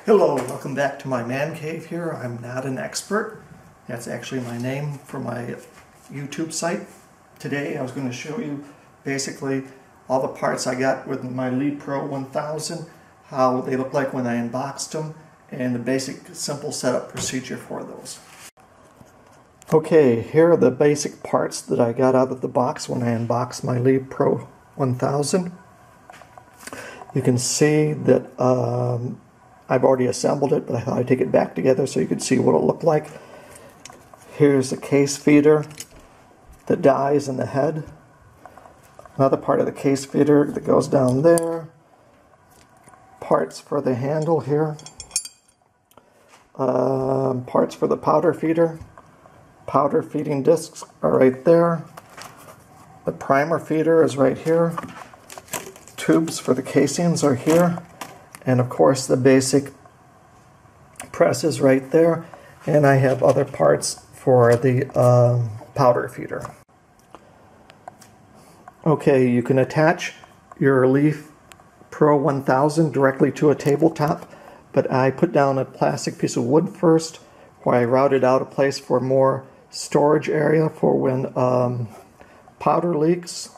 Hello, welcome back to my man cave here. I'm not an expert. That's actually my name for my YouTube site. Today I was going to show you basically all the parts I got with my LeadPro 1000, how they look like when I unboxed them, and the basic simple setup procedure for those. Okay, here are the basic parts that I got out of the box when I unboxed my LeadPro 1000. You can see that I've already assembled it, but I thought I'd take it back together so you could see what it looked like. Here's the case feeder, the dies and the head. Another part of the case feeder that goes down there. Parts for the handle here. Parts for the powder feeder. Powder feeding discs are right there. The primer feeder is right here. Tubes for the casings are here. And of course the basic press is right there, and I have other parts for the powder feeder. Okay, you can attach your LeadPro 1000 directly to a tabletop, but I put down a plastic piece of wood first where I routed out a place for more storage area for when powder leaks.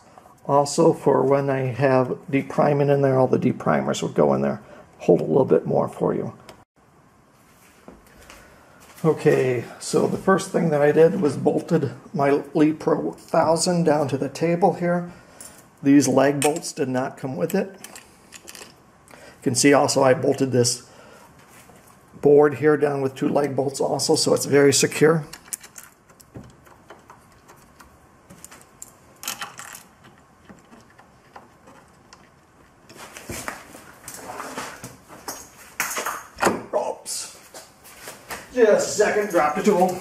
Also for when I have deep priming in there, all the deep primers will go in there. Hold a little bit more for you. Okay, so the first thing that I did was bolted my LeadPro 1000 down to the table here. These lag bolts did not come with it. You can see also I bolted this board here down with 2 lag bolts also, so it's very secure. Just a second, drop the tool.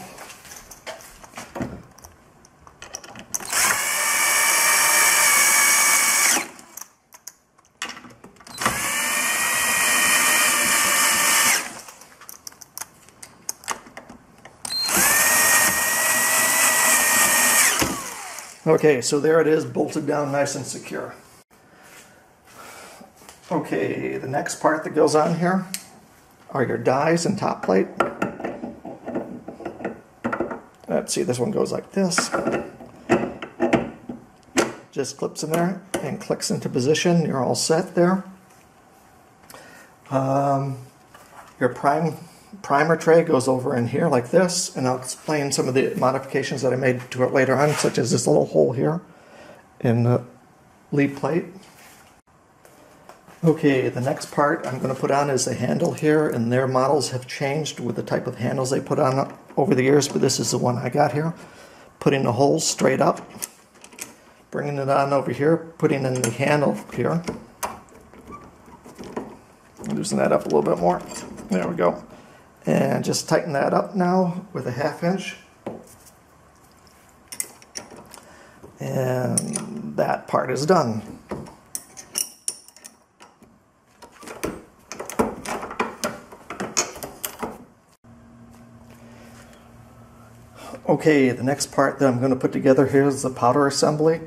Okay, so there it is, bolted down nice and secure. Okay, the next part that goes on here are your dies and top plate. Let's see, this one goes like this. Just clips in there and clicks into position. You're all set there. Your primer tray goes over in here like this, and I'll explain some of the modifications that I made to it later on, such as this little hole here in the lead plate. Okay, the next part I'm going to put on is the handle here, and their models have changed with the type of handles they put on over the years, but this is the one I got here. Putting the holes straight up, bringing it on over here, putting in the handle here. Loosen that up a little bit more. There we go. And just tighten that up now with a 1/2 inch. And that part is done. Okay, the next part that I'm going to put together here is the powder assembly.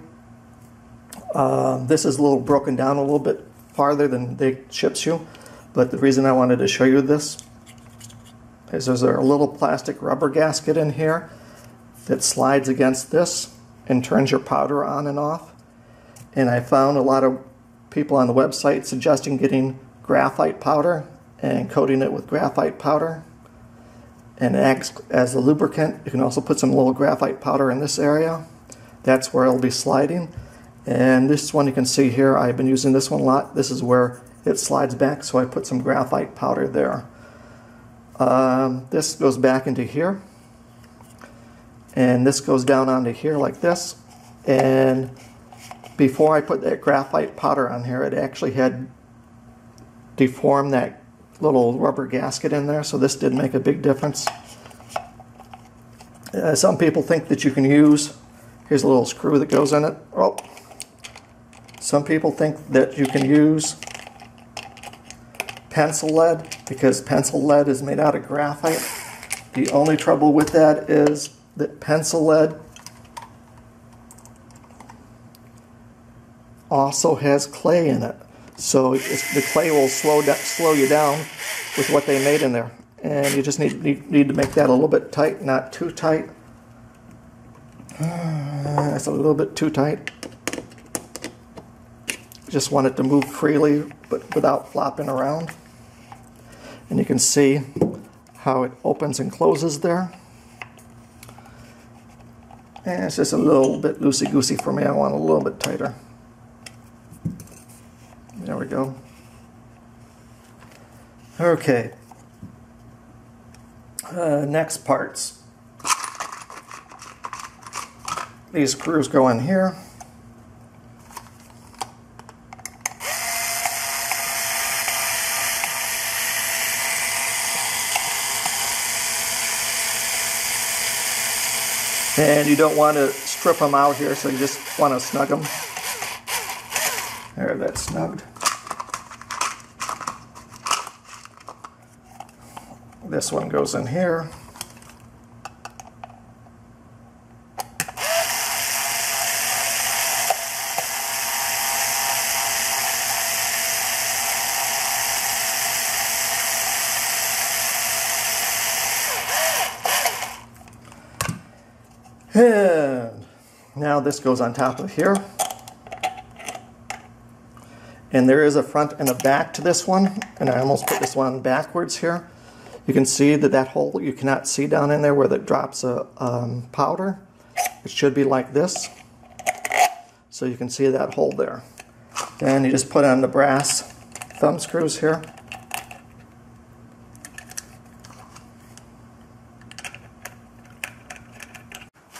This is a little broken down a little bit farther than they ships you, but the reason I wanted to show you this is there's a little plastic rubber gasket in here that slides against this and turns your powder on and off. And I found a lot of people on the website suggesting getting graphite powder and coating it with graphite powder, and it acts as a lubricant. You can also put some little graphite powder in this area. That's where it'll be sliding. And this one you can see here, I've been using this one a lot. This is where it slides back, so I put some graphite powder there. This goes back into here. And this goes down onto here like this. And before I put that graphite powder on here, it actually had deformed that little rubber gasket in there, so this did make a big difference. Some people think that you can use, here's a little screw that goes in it. Oh. Some people think that you can use pencil lead because pencil lead is made out of graphite. The only trouble with that is that pencil lead also has clay in it. So the clay will slow you down with what they made in there. And you just need to make that a little bit tight, not too tight. That's a little bit too tight. Just want it to move freely, but without flopping around. And you can see how it opens and closes there. And it's just a little bit loosey-goosey for me. I want a little bit tighter. There we go. Okay. Next parts. These screws go in here. And you don't want to strip them out here, so you just want to snug them. There, that's snugged. This one goes in here. And now this goes on top of here. And there is a front and a back to this one, and I almost put this one backwards here. You can see that hole, you cannot see down in there where it drops a powder. It should be like this. So you can see that hole there. Then you just put on the brass thumb screws here.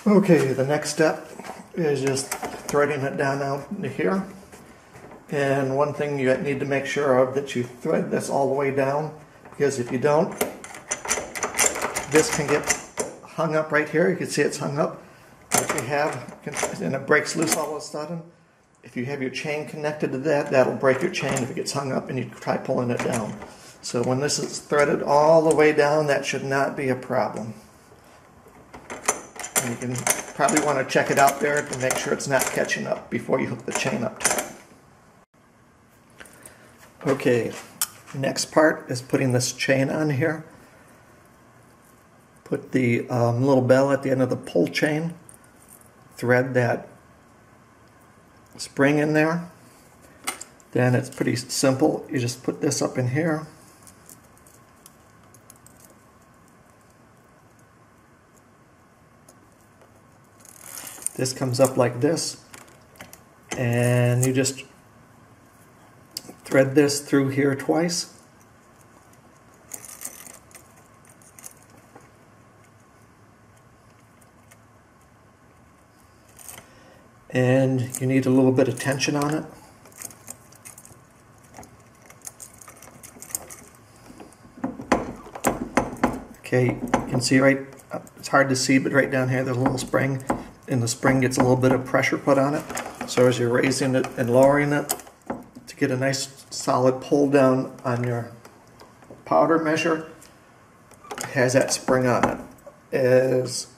Okay, the next step is just threading it down out into here. And one thing you need to make sure of, that you thread this all the way down, because if you don't, this can get hung up right here. You can see it's hung up. If you have, and it breaks loose all of a sudden, if you have your chain connected to that, that'll break your chain if it gets hung up and you try pulling it down. So when this is threaded all the way down, that should not be a problem. And you can probably want to check it out there to make sure it's not catching up before you hook the chain up to it. Okay, next part is putting this chain on here. Put the little bell at the end of the pull chain. Thread that spring in there. Then it's pretty simple. You just put this up in here. This comes up like this. And you just thread this through here twice. And you need a little bit of tension on it. Okay, you can see right, it's hard to see, but right down here there's a little spring, and the spring gets a little bit of pressure put on it. So as you're raising it and lowering it, to get a nice solid pull down on your powder measure, it has that spring on it. As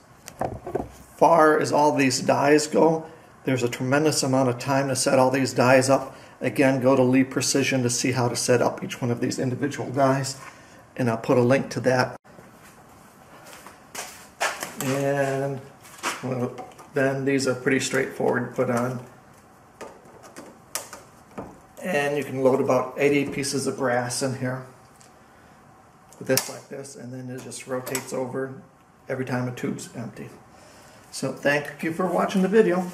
far as all these dies go, there's a tremendous amount of time to set all these dies up. Again, go to Lee Precision to see how to set up each one of these individual dies, and I'll put a link to that. And well, then these are pretty straightforward to put on. And you can load about 80 pieces of brass in here with this like this, and then it just rotates over every time a tube's empty. So thank you for watching the video.